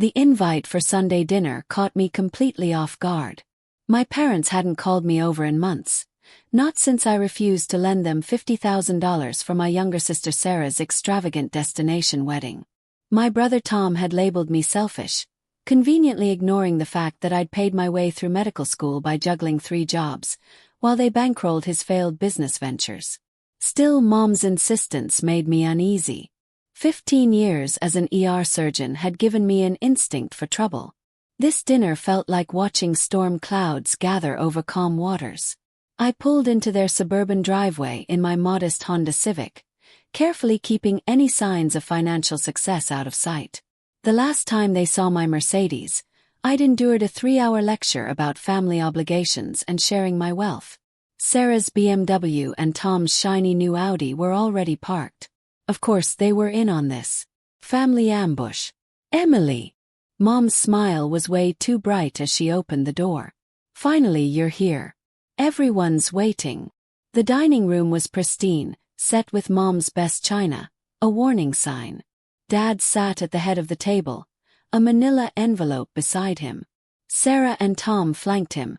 The invite for Sunday dinner caught me completely off guard. My parents hadn't called me over in months, not since I refused to lend them $50,000 for my younger sister Sarah's extravagant destination wedding. My brother Tom had labeled me selfish, conveniently ignoring the fact that I'd paid my way through medical school by juggling 3 jobs, while they bankrolled his failed business ventures. Still, Mom's insistence made me uneasy. 15 years as an ER surgeon had given me an instinct for trouble. This dinner felt like watching storm clouds gather over calm waters. I pulled into their suburban driveway in my modest Honda Civic, carefully keeping any signs of financial success out of sight. The last time they saw my Mercedes, I'd endured a 3-hour lecture about family obligations and sharing my wealth. Sarah's BMW and Tom's shiny new Audi were already parked. Of course, they were in on this family ambush. Emily! Mom's smile was way too bright as she opened the door. Finally, you're here. Everyone's waiting. The dining room was pristine, set with Mom's best china, a warning sign. Dad sat at the head of the table, a manila envelope beside him. Sarah and Tom flanked him,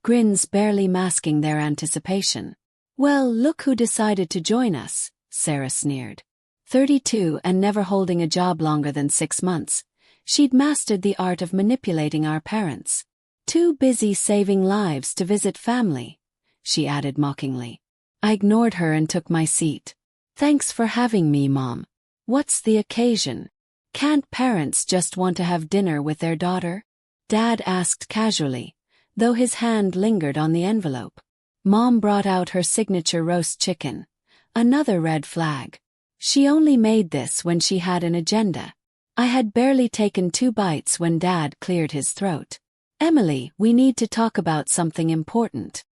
grins barely masking their anticipation. Well, look who decided to join us, Sarah sneered. 32 and never holding a job longer than 6 months, she'd mastered the art of manipulating our parents. Too busy saving lives to visit family, she added mockingly. I ignored her and took my seat. Thanks for having me, Mom. What's the occasion? Can't parents just want to have dinner with their daughter? Dad asked casually, though his hand lingered on the envelope. Mom brought out her signature roast chicken, another red flag. She only made this when she had an agenda. I had barely taken 2 bites when Dad cleared his throat. Emily, we need to talk about something important.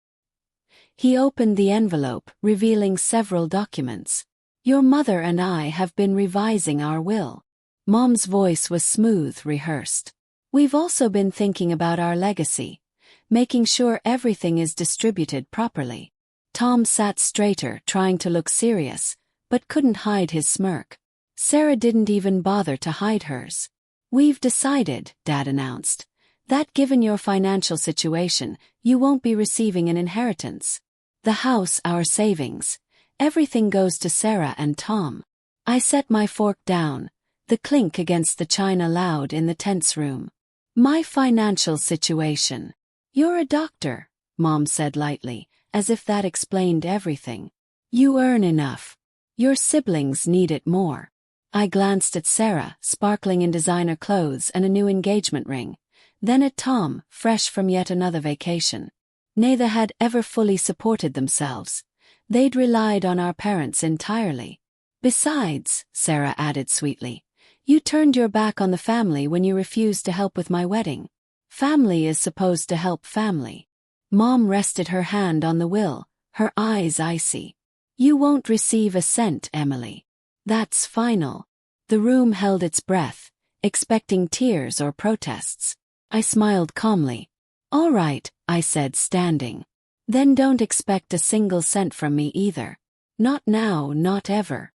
He opened the envelope, revealing several documents. Your mother and I have been revising our will. Mom's voice was smooth, rehearsed. We've also been thinking about our legacy, making sure everything is distributed properly. Tom sat straighter, trying to look serious, but couldn't hide his smirk. Sarah didn't even bother to hide hers. We've decided, Dad announced, that given your financial situation, you won't be receiving an inheritance. The house, our savings, everything goes to Sarah and Tom. I set my fork down, the clink against the china loud in the tense room. My financial situation. You're a doctor, Mom said lightly, as if that explained everything. You earn enough. Your siblings need it more. I glanced at Sarah, sparkling in designer clothes and a new engagement ring, then at Tom, fresh from yet another vacation. Neither had ever fully supported themselves. They'd relied on our parents entirely. Besides, Sarah added sweetly, you turned your back on the family when you refused to help with my wedding. Family is supposed to help family. Mom rested her hand on the will, her eyes icy. You won't receive a cent, Emily. That's final. The room held its breath, expecting tears or protests. I smiled calmly. All right, I said, standing. Then don't expect a single cent from me either. Not now, not ever.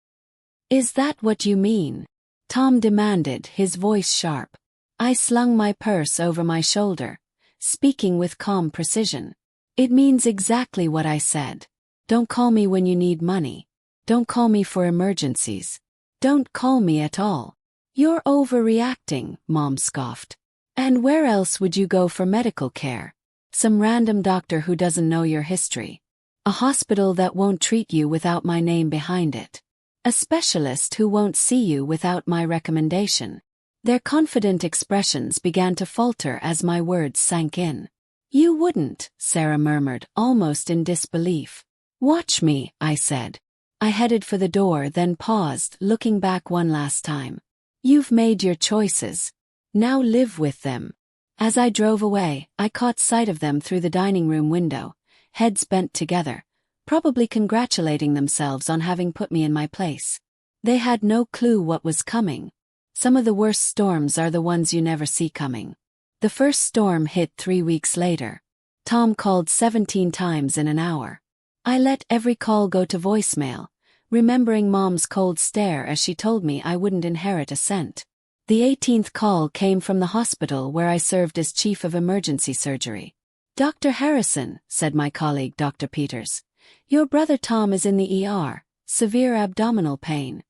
Is that what you mean? Tom demanded, his voice sharp. I slung my purse over my shoulder, speaking with calm precision. It means exactly what I said. Don't call me when you need money. Don't call me for emergencies. Don't call me at all. You're overreacting, Mom scoffed. And where else would you go for medical care? Some random doctor who doesn't know your history. A hospital that won't treat you without my name behind it. A specialist who won't see you without my recommendation. Their confident expressions began to falter as my words sank in. You wouldn't, Sarah murmured, almost in disbelief. Watch me, I said. I headed for the door, then paused, looking back one last time. You've made your choices. Now live with them. As I drove away, I caught sight of them through the dining room window, heads bent together, probably congratulating themselves on having put me in my place. They had no clue what was coming. Some of the worst storms are the ones you never see coming. The first storm hit 3 weeks later. Tom called 17 times in an hour. I let every call go to voicemail, remembering Mom's cold stare as she told me I wouldn't inherit a cent. The 18th call came from the hospital where I served as chief of emergency surgery. "Dr. Harrison," said my colleague Dr. Peters, "your brother Tom is in the ER, severe abdominal pain.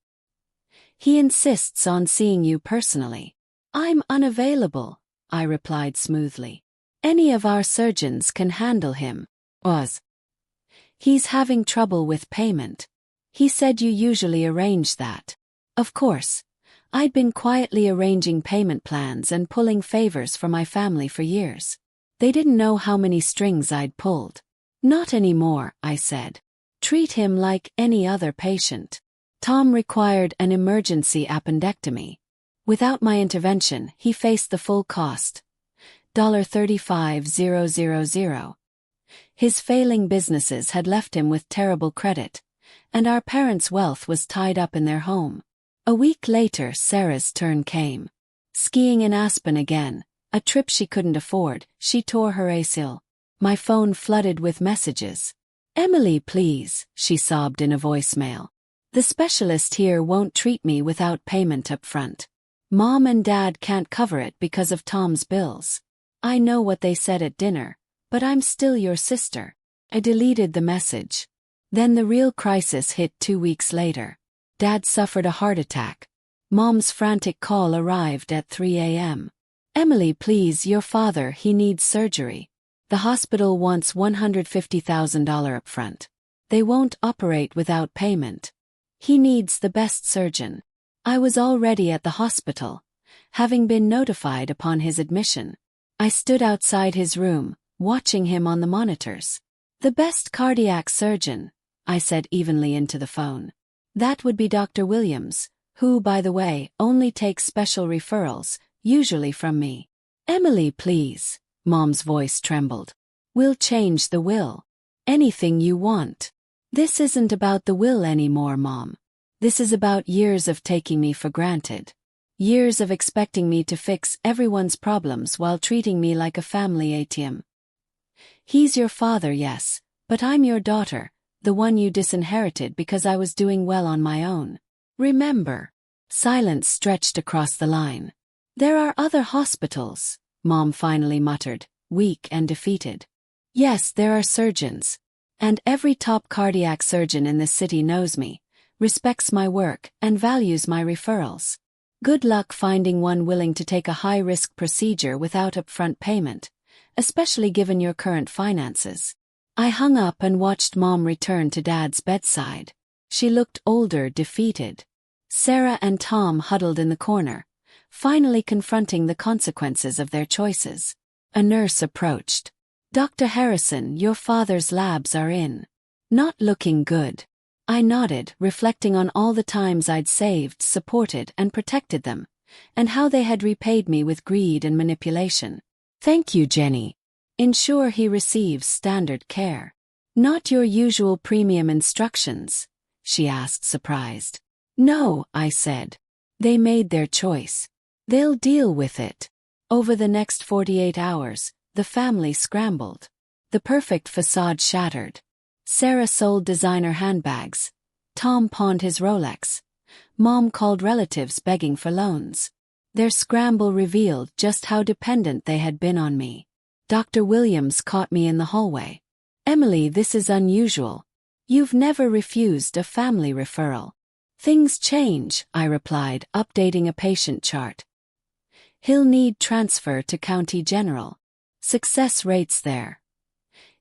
He insists on seeing you personally." "I'm unavailable," I replied smoothly. "Any of our surgeons can handle him." He's having trouble with payment. He said you usually arrange that." Of course. I'd been quietly arranging payment plans and pulling favors for my family for years. They didn't know how many strings I'd pulled. "Not anymore," I said. "Treat him like any other patient." Tom required an emergency appendectomy. Without my intervention, he faced the full cost, $35,000. His failing businesses had left him with terrible credit, and our parents' wealth was tied up in their home. A week later, Sarah's turn came. Skiing in Aspen again, a trip she couldn't afford, she tore her ACL. My phone flooded with messages. "Emily, please," she sobbed in a voicemail. "The specialist here won't treat me without payment up front. Mom and Dad can't cover it because of Tom's bills. I know what they said at dinner, but I'm still your sister." I deleted the message. Then the real crisis hit 2 weeks later. Dad suffered a heart attack. Mom's frantic call arrived at 3 a.m. "Emily, please, your father, he needs surgery. The hospital wants $150,000 upfront. They won't operate without payment. He needs the best surgeon." I was already at the hospital, having been notified upon his admission. I stood outside his room, watching him on the monitors. "The best cardiac surgeon," I said evenly into the phone. "That would be Dr. Williams, who, by the way, only takes special referrals, usually from me." "Emily, please." Mom's voice trembled. "We'll change the will. Anything you want. This isn't about the will anymore, Mom. This is about years of taking me for granted. Years of expecting me to fix everyone's problems while treating me like a family ATM. He's your father, yes, but I'm your daughter, the one you disinherited because I was doing well on my own. Remember." Silence stretched across the line. "There are other hospitals," Mom finally muttered, weak and defeated. "Yes, there are surgeons. And every top cardiac surgeon in this city knows me, respects my work, and values my referrals. Good luck finding one willing to take a high-risk procedure without upfront payment, especially given your current finances." I hung up and watched Mom return to Dad's bedside. She looked older, defeated. Sarah and Tom huddled in the corner, finally confronting the consequences of their choices. A nurse approached. "Dr. Harrison, your father's labs are in. Not looking good." I nodded, reflecting on all the times I'd saved, supported, and protected them, and how they had repaid me with greed and manipulation. "Thank you, Jenny. Ensure he receives standard care." "Not your usual premium instructions?" she asked, surprised. "No," I said. "They made their choice. They'll deal with it." Over the next 48 hours, the family scrambled. The perfect facade shattered. Sarah sold designer handbags. Tom pawned his Rolex. Mom called relatives begging for loans. Their scramble revealed just how dependent they had been on me. Dr. Williams caught me in the hallway. "Emily, this is unusual. You've never refused a family referral." "Things change," I replied, updating a patient chart. "He'll need transfer to County General. Success rates there."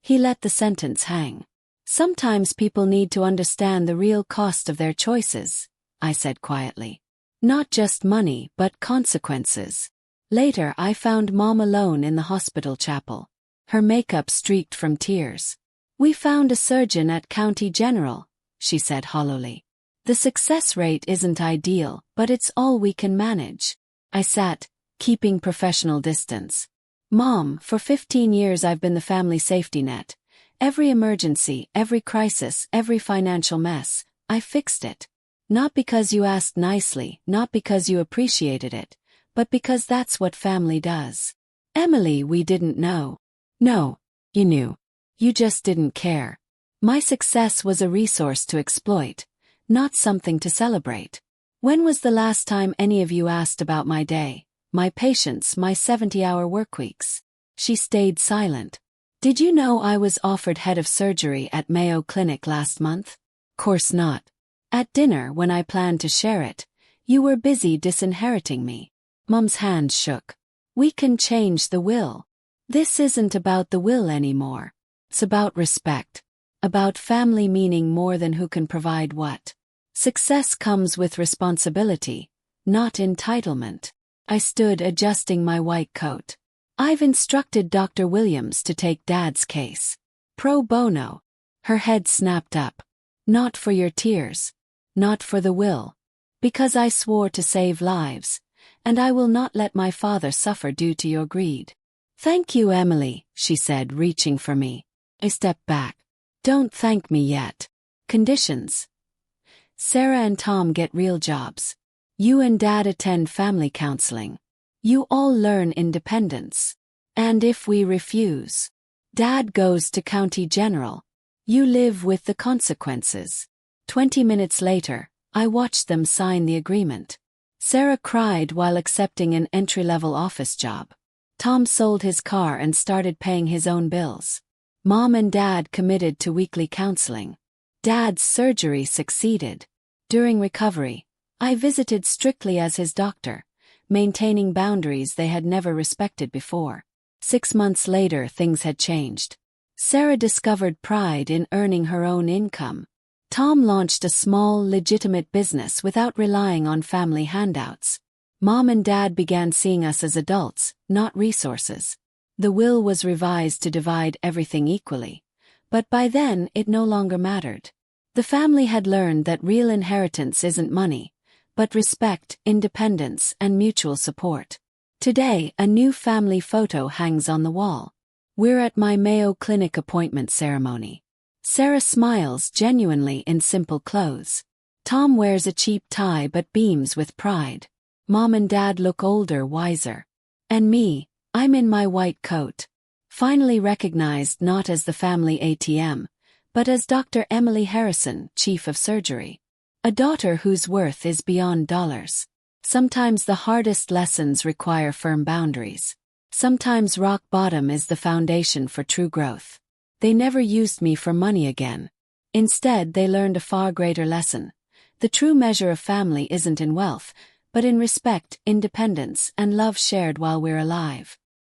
He let the sentence hang. "Sometimes people need to understand the real cost of their choices," I said quietly. "Not just money, but consequences." Later, I found Mom alone in the hospital chapel. Her makeup streaked from tears. "We found a surgeon at County General," she said hollowly. "The success rate isn't ideal, but it's all we can manage." I sat, keeping professional distance. "Mom, for 15 years I've been the family safety net. Every emergency, every crisis, every financial mess, I fixed it. Not because you asked nicely, not because you appreciated it, but because that's what family does." "Emily, we didn't know." "No, you knew. You just didn't care. My success was a resource to exploit, not something to celebrate. When was the last time any of you asked about my day, my patients, my 70-hour workweeks? She stayed silent. Did you know I was offered head of surgery at Mayo Clinic last month? Course not. At dinner, when I planned to share it, you were busy disinheriting me. Mum's hand shook. We can change the will. This isn't about the will anymore. It's about respect. About family meaning more than who can provide what. Success comes with responsibility, not entitlement. I stood adjusting my white coat. I've instructed Dr. Williams to take Dad's case. Pro bono. Her head snapped up. Not for your tears. Not for the will. Because I swore to save lives, and I will not let my father suffer due to your greed. Thank you, Emily, she said, reaching for me. I stepped back. Don't thank me yet. Conditions. Sarah and Tom get real jobs. You and Dad attend family counseling. You all learn independence. And if we refuse, Dad goes to County General. You live with the consequences. 20 minutes later, I watched them sign the agreement. Sarah cried while accepting an entry-level office job. Tom sold his car and started paying his own bills. Mom and Dad committed to weekly counseling. Dad's surgery succeeded. During recovery, I visited strictly as his doctor, maintaining boundaries they had never respected before. 6 months later, things had changed. Sarah discovered pride in earning her own income. Tom launched a small, legitimate business without relying on family handouts. Mom and Dad began seeing us as adults, not resources. The will was revised to divide everything equally, but by then it no longer mattered. The family had learned that real inheritance isn't money, but respect, independence, and mutual support. Today, a new family photo hangs on the wall. We're at my Mayo Clinic appointment ceremony. Sarah smiles genuinely in simple clothes. Tom wears a cheap tie but beams with pride. Mom and Dad look older, wiser. And me, I'm in my white coat. Finally recognized not as the family ATM, but as Dr. Emily Harrison, Chief of Surgery. A daughter whose worth is beyond dollars. Sometimes the hardest lessons require firm boundaries. Sometimes rock bottom is the foundation for true growth. They never used me for money again. Instead, they learned a far greater lesson. The true measure of family isn't in wealth, but in respect, independence, and love shared while we're alive.